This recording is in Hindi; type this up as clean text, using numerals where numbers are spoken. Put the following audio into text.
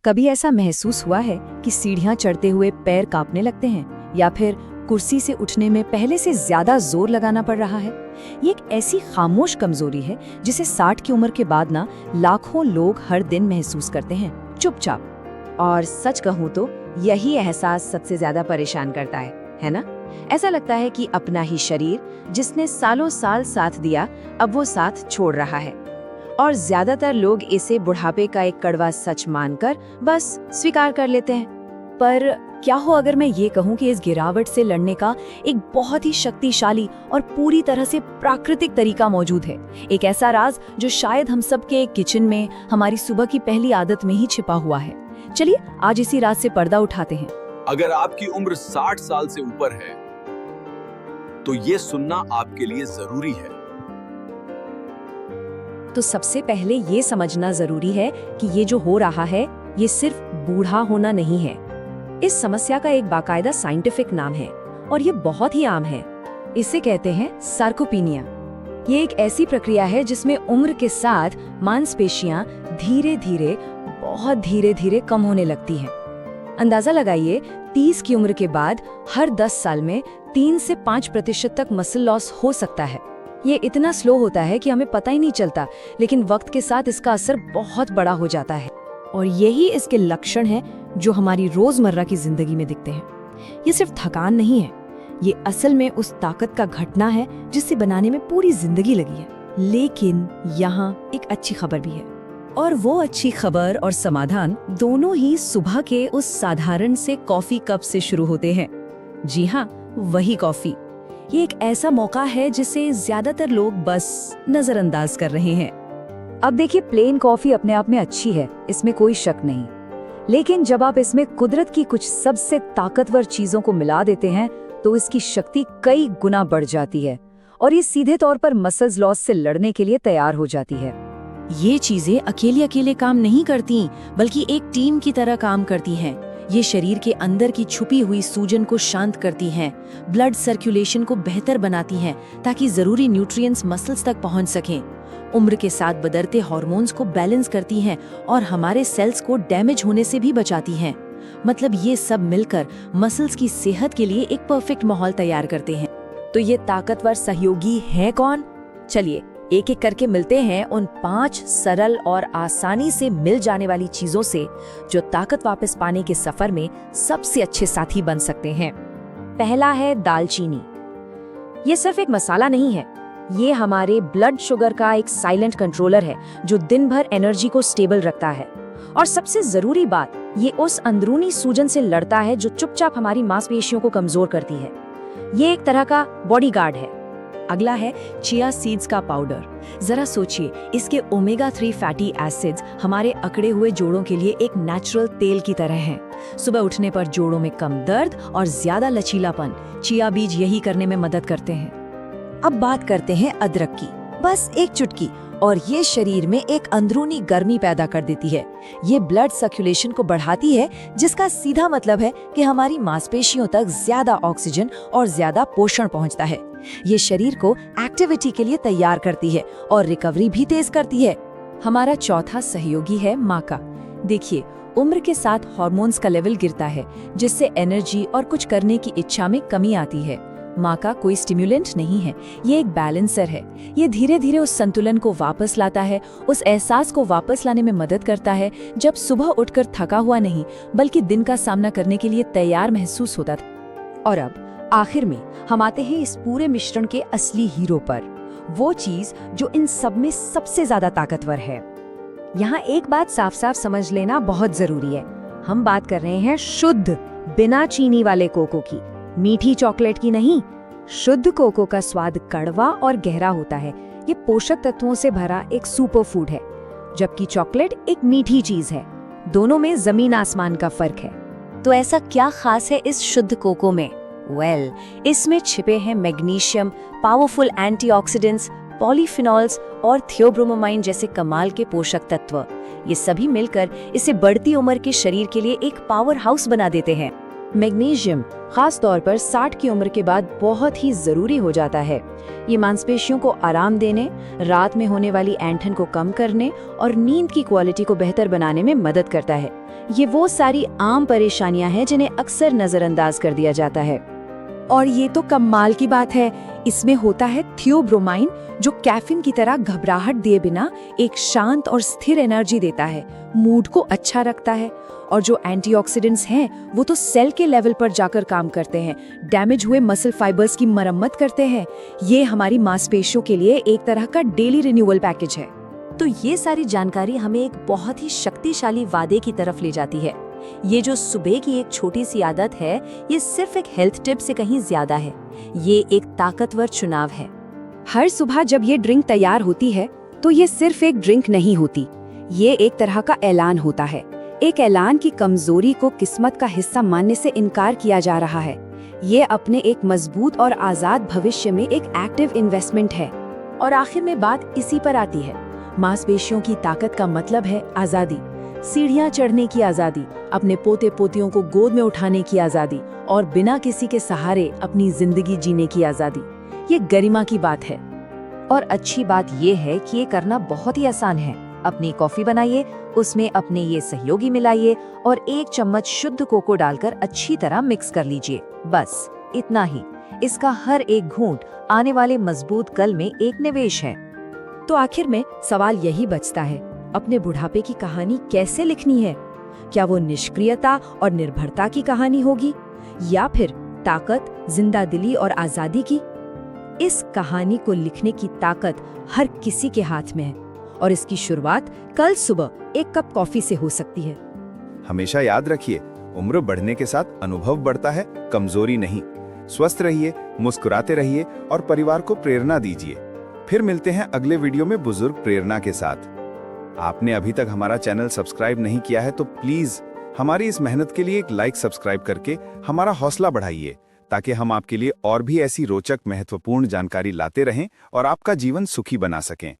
कभी ऐसा महसूस हुआ है कि सीढ़ियां चढ़ते हुए पैर कांपने लगते हैं या फिर कुर्सी से उठने में पहले से ज्यादा जोर लगाना पड़ रहा है? ये एक ऐसी खामोश कमजोरी है जिसे 60 की उम्र के बाद ना लाखों लोग हर दिन महसूस करते हैं, चुपचाप। और सच कहूँ तो यही एहसास सबसे ज्यादा परेशान करता है ना? ऐसा लगता है कि अपना ही शरीर जिसने सालों साल साथ दिया, अब वो साथ छोड़ रहा है। और ज्यादातर लोग इसे बुढ़ापे का एक कड़वा सच मानकर बस स्वीकार कर लेते हैं। पर क्या हो अगर मैं ये कहूँ कि इस गिरावट से लड़ने का एक बहुत ही शक्तिशाली और पूरी तरह से प्राकृतिक तरीका मौजूद है, एक ऐसा राज जो शायद हम सबके किचन में, हमारी सुबह की पहली आदत में ही छिपा हुआ है। चलिए आज इसी राज से पर्दा उठाते हैं। अगर आपकी उम्र 60 साल से ऊपर है तो ये सुनना आपके लिए जरूरी है। तो सबसे पहले ये समझना जरूरी है कि ये जो हो रहा है ये सिर्फ बूढ़ा होना नहीं है। इस समस्या का एक बाकायदा साइंटिफिक नाम है और ये बहुत ही आम है। इसे कहते हैं सार्कोपीनिया। ये एक ऐसी प्रक्रिया है जिसमें उम्र के साथ मांसपेशियां धीरे धीरे, बहुत धीरे धीरे कम होने लगती हैं। अंदाजा लगाइए, 30 की उम्र के बाद हर 10 साल में 3 से 5% तक मसल लॉस हो सकता है। ये इतना स्लो होता है कि हमें पता ही नहीं चलता, लेकिन वक्त के साथ इसका असर बहुत बड़ा हो जाता है। और यही इसके लक्षण हैं जो हमारी रोजमर्रा की जिंदगी में दिखते हैं। ये सिर्फ थकान नहीं है, ये असल में उस ताकत का घटना है जिसे बनाने में पूरी जिंदगी लगी है। लेकिन यहाँ एक अच्छी खबर भी है, और वो अच्छी खबर और समाधान दोनों ही सुबह के उस साधारण से कॉफी कप से शुरू होते हैं। जी हाँ, वही कॉफी। ये एक ऐसा मौका है जिसे ज्यादातर लोग बस नजरअंदाज कर रहे हैं। अब देखिए, प्लेन कॉफी अपने आप में अच्छी है, इसमें कोई शक नहीं। लेकिन जब आप इसमें कुदरत की कुछ सबसे ताकतवर चीजों को मिला देते हैं तो इसकी शक्ति कई गुना बढ़ जाती है और ये सीधे तौर पर मसल्स लॉस से लड़ने के लिए तैयार हो जाती है। ये चीजें अकेले काम नहीं करती, बल्कि एक टीम की तरह काम करती हैं। ये शरीर के अंदर की छुपी हुई सूजन को शांत करती हैं, ब्लड सर्कुलेशन को बेहतर बनाती हैं ताकि जरूरी न्यूट्रिएंट्स मसल्स तक पहुंच सकें। उम्र के साथ बदलते हार्मोन्स को बैलेंस करती हैं और हमारे सेल्स को डैमेज होने से भी बचाती हैं। मतलब ये सब मिलकर मसल्स की सेहत के लिए एक परफेक्ट माहौल तैयार करते हैं। तो ये ताकतवर सहयोगी है कौन? चलिए एक एक करके मिलते हैं उन 5 सरल और आसानी से मिल जाने वाली चीजों से जो ताकत वापस पाने के सफर में सबसे अच्छे साथी बन सकते हैं। पहला है दालचीनी। ये सिर्फ एक मसाला नहीं है, ये हमारे ब्लड शुगर का एक साइलेंट कंट्रोलर है जो दिन भर एनर्जी को स्टेबल रखता है। और सबसे जरूरी बात, ये उस अंदरूनी सूजन से लड़ता है जो चुपचाप हमारी मांसपेशियों को कमजोर करती है। ये एक तरह का बॉडीगार्ड है। अगला है चिया सीड्स का पाउडर। जरा सोचिए, इसके ओमेगा 3 फैटी एसिड्स हमारे अकड़े हुए जोड़ों के लिए एक नेचुरल तेल की तरह हैं। सुबह उठने पर जोड़ों में कम दर्द और ज्यादा लचीलापन, चिया बीज यही करने में मदद करते हैं। अब बात करते हैं अदरक की। बस एक चुटकी और ये शरीर में एक अंदरूनी गर्मी पैदा कर देती है। ये ब्लड सर्कुलेशन को बढ़ाती है, जिसका सीधा मतलब है कि हमारी मांसपेशियों तक ज्यादा ऑक्सीजन और ज्यादा पोषण पहुंचता है। ये शरीर को एक्टिविटी के लिए तैयार करती है और रिकवरी भी तेज करती है। हमारा चौथा सहयोगी है माका। देखिए, उम्र के साथ हार्मोन्स का लेवल गिरता है, जिससे एनर्जी और कुछ करने की इच्छा में कमी आती है। माका कोई स्टिम्युलेंट नहीं है, ये एक बैलेंसर है। ये धीरे धीरे उस संतुलन को वापस लाता है, उस एहसास को वापस लाने में मदद करता है जब सुबह उठकर थका हुआ नहीं बल्कि दिन का सामना करने के लिए तैयार महसूस होता था। और अब आखिर में हम आते हैं इस पूरे मिश्रण के असली हीरो पर, वो चीज जो इन सब में सबसे ज्यादा ताकतवर है। यहाँ एक बात साफ साफ समझ लेना बहुत जरूरी है। हम बात कर रहे हैं शुद्ध बिना चीनी वाले कोको की, मीठी चॉकलेट की नहीं। शुद्ध कोको का स्वाद कड़वा और गहरा होता है। ये पोषक तत्वों से भरा एक सुपर फूड है, जबकि चॉकलेट एक मीठी चीज है। दोनों में जमीन आसमान का फर्क है। तो ऐसा क्या खास है इस शुद्ध कोको में? इसमें छिपे हैं मैग्नीशियम, पावरफुल एंटीऑक्सीडेंट्स, पॉलीफिनॉल्स और थियोब्रोमोमाइन जैसे कमाल के पोषक तत्व। ये सभी मिलकर इसे बढ़ती उम्र के शरीर के लिए एक पावर हाउस बना देते हैं। मैग्नीशियम खास तौर पर 60 की उम्र के बाद बहुत ही जरूरी हो जाता है। ये मांसपेशियों को आराम देने, रात में होने वाली ऐंठन को कम करने और नींद की क्वालिटी को बेहतर बनाने में मदद करता है। ये वो सारी आम परेशानियां हैं जिन्हें अक्सर नजरअंदाज कर दिया जाता है। और ये तो कमाल की बात है, इसमें होता है थियोब्रोमाइन, जो कैफीन की तरह घबराहट दिए बिना एक शांत और स्थिर एनर्जी देता है, मूड को अच्छा रखता है। और जो एंटीऑक्सीडेंट्स हैं वो तो सेल के लेवल पर जाकर काम करते हैं, डैमेज हुए मसल फाइबर्स की मरम्मत करते हैं। ये हमारी मांसपेशियों के लिए एक तरह का डेली रिन्यूअल पैकेज है। तो ये सारी जानकारी हमें एक बहुत ही शक्तिशाली वादे की तरफ ले जाती है। ये जो सुबह की एक छोटी सी आदत है, ये सिर्फ एक हेल्थ टिप से कहीं ज्यादा है। ये एक ताकतवर चुनाव है। हर सुबह जब ये ड्रिंक तैयार होती है तो ये सिर्फ एक ड्रिंक नहीं होती, ये एक तरह का ऐलान होता है। एक ऐलान की कमजोरी को किस्मत का हिस्सा मानने से इनकार किया जा रहा है। ये अपने एक मजबूत और आजाद भविष्य में एक एक्टिव इन्वेस्टमेंट है। और आखिर में बात इसी पर आती है। मांसपेशियों की ताकत का मतलब है आजादी, सीढ़ियां चढ़ने की आजादी, अपने पोते पोतियों को गोद में उठाने की आजादी और बिना किसी के सहारे अपनी जिंदगी जीने की आजादी। ये गरिमा की बात है। और अच्छी बात ये है कि ये करना बहुत ही आसान है। अपनी कॉफी बनाइए, उसमें अपने ये सहयोगी मिलाइए और 1 चम्मच शुद्ध कोको डालकर अच्छी तरह मिक्स कर लीजिए। बस इतना ही। इसका हर एक घूंट आने वाले मजबूत कल में एक निवेश है। तो आखिर में सवाल यही बचता है, अपने बुढ़ापे की कहानी कैसे लिखनी है? क्या वो निष्क्रियता और निर्भरता की कहानी होगी या फिर ताकत, जिंदादिली और आजादी की? इस कहानी को लिखने की ताकत हर किसी के हाथ में है और इसकी शुरुआत कल सुबह 1 कप कॉफी से हो सकती है। हमेशा याद रखिए, उम्र बढ़ने के साथ अनुभव बढ़ता है, कमजोरी नहीं। स्वस्थ रहिए, मुस्कुराते रहिए और परिवार को प्रेरणा दीजिए। फिर मिलते हैं अगले वीडियो में बुजुर्ग प्रेरणा के साथ। आपने अभी तक हमारा चैनल सब्सक्राइब नहीं किया है तो प्लीज हमारी इस मेहनत के लिए एक लाइक सब्सक्राइब करके हमारा हौसला बढ़ाइए, ताकि हम आपके लिए और भी ऐसी रोचक महत्वपूर्ण जानकारी लाते रहें और आपका जीवन सुखी बना सकें।